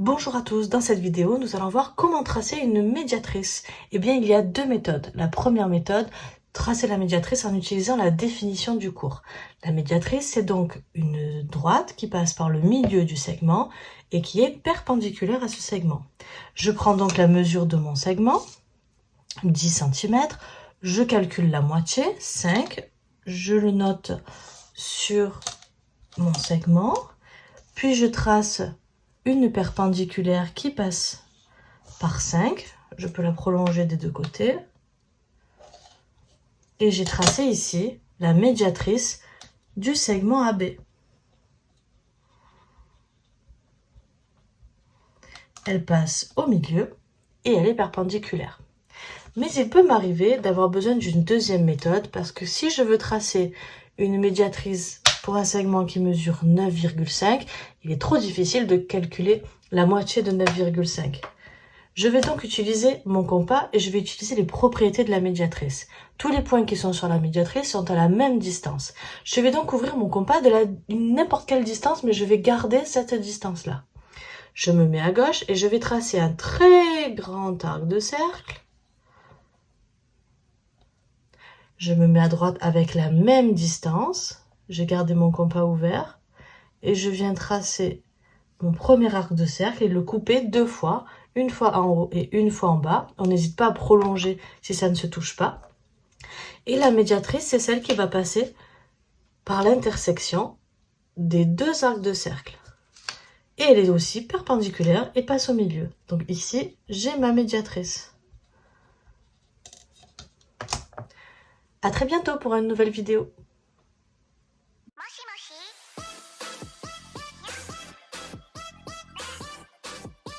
Bonjour à tous, dans cette vidéo, nous allons voir comment tracer une médiatrice. Eh bien, il y a deux méthodes. La première méthode, tracer la médiatrice en utilisant la définition du cours. La médiatrice, c'est donc une droite qui passe par le milieu du segment et qui est perpendiculaire à ce segment. Je prends donc la mesure de mon segment, 10 cm, je calcule la moitié, 5, je le note sur mon segment, puis je trace une perpendiculaire qui passe par 5. Je peux la prolonger des deux côtés. Et j'ai tracé ici la médiatrice du segment AB. Elle passe au milieu et elle est perpendiculaire. Mais il peut m'arriver d'avoir besoin d'une deuxième méthode parce que si je veux tracer une médiatrice pour un segment qui mesure 9,5, il est trop difficile de calculer la moitié de 9,5. Je vais donc utiliser mon compas et je vais utiliser les propriétés de la médiatrice. Tous les points qui sont sur la médiatrice sont à la même distance. Je vais donc ouvrir mon compas de n'importe quelle distance, mais je vais garder cette distance-là. Je me mets à gauche et je vais tracer un très grand arc de cercle. Je me mets à droite avec la même distance. J'ai gardé mon compas ouvert et je viens tracer mon premier arc de cercle et le couper deux fois, une fois en haut et une fois en bas. On n'hésite pas à prolonger si ça ne se touche pas. Et la médiatrice, c'est celle qui va passer par l'intersection des deux arcs de cercle. Et elle est aussi perpendiculaire et passe au milieu. Donc ici, j'ai ma médiatrice. À très bientôt pour une nouvelle vidéo.